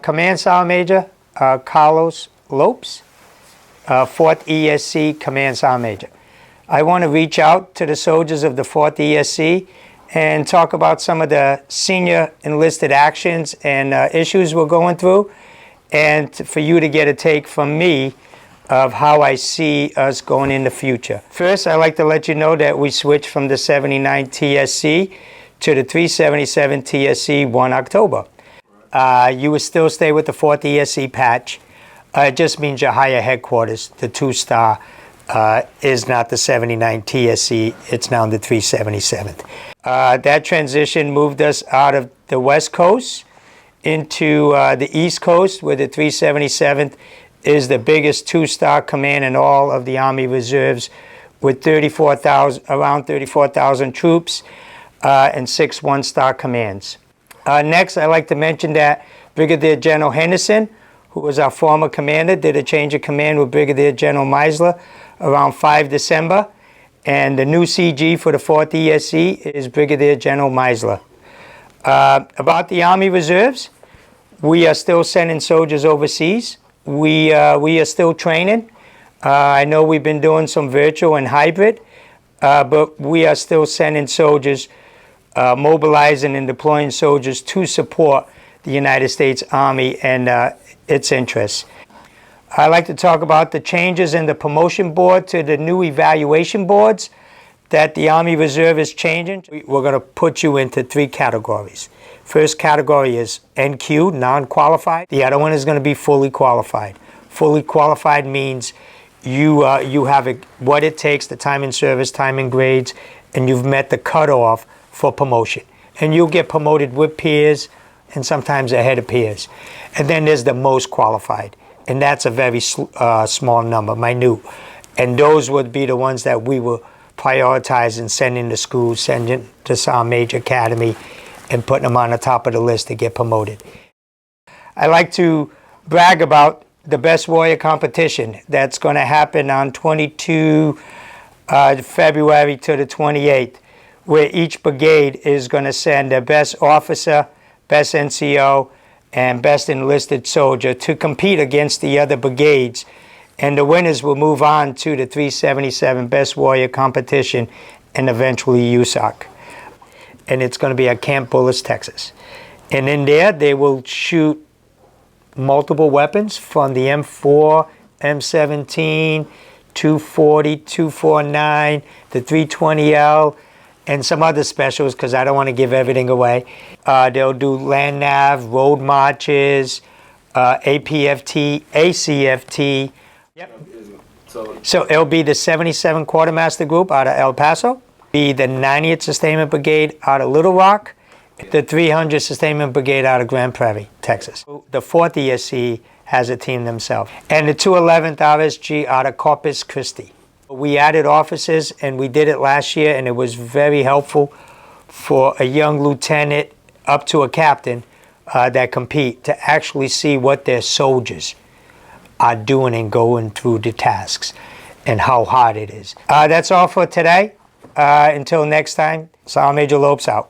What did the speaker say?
Command Sergeant Major Carlos Lopes, 4th ESC Command Sergeant Major. I want to reach out to the soldiers of the 4th ESC and talk about some of the senior enlisted actions and issues we're going through, and for you to get a take from me of how I see us going in the future. First, I'd like to let you know that we switched from the 79 TSC to the 377 TSC 1 October. You would still stay with the 4th ESC patch. It just means your higher headquarters, the 2-star, is not the 79 TSC, it's now the 377th. That transition moved us out of the West Coast into the East Coast, where the 377th is the biggest 2-star command in all of the Army Reserves, with around 34,000 troops and 6 1-star commands. Next, I'd like to mention that Brigadier General Henderson, who was our former commander, did a change of command with Brigadier General Meisler around 5 December, and the new CG for the 4th ESC is Brigadier General Meisler. About the Army Reserves, we are still sending soldiers overseas. We are still training. I know we've been doing some virtual and hybrid, but we are still sending soldiers, mobilizing and deploying soldiers to support the United States Army and its interests. I'd like to talk about the changes in the promotion board to the new evaluation boards that the Army Reserve is changing. We're going to put you into 3 categories. First category is NQ, non-qualified. The other one is going to be fully qualified. Fully qualified means you have what it takes, the time in service, time in grades, and you've met the cutoff for promotion. And you'll get promoted with peers and sometimes ahead of peers. And then there's the most qualified, and that's a very small number, minute. And those would be the ones that we will prioritize and send into schools, send into Sergeant Major Academy, and putting them on the top of the list to get promoted. I like to brag about the Best Warrior competition that's going to happen on 22 February to the 28th, where each brigade is going to send their best officer, best NCO, and best enlisted soldier to compete against the other brigades. And the winners will move on to the 377 Best Warrior competition and eventually USAC. And it's going to be at Camp Bullis, Texas. And in there, they will shoot multiple weapons from the M4, M17, 240, 249, the 320L, and some other specials, because I don't want to give everything away. They'll do land nav, road marches, APFT, ACFT. Yep. So it'll be the 77 Quartermaster Group out of El Paso, be the 90th Sustainment Brigade out of Little Rock, the 300th Sustainment Brigade out of Grand Prairie, Texas. The 4th ESC has a team themselves, and the 211th RSG out of Corpus Christi. We added officers, and we did it last year, and it was very helpful for a young lieutenant up to a captain that compete to actually see what their soldiers are doing and going through the tasks and how hard it is. That's all for today. Until next time, Sergeant Major Lopes out.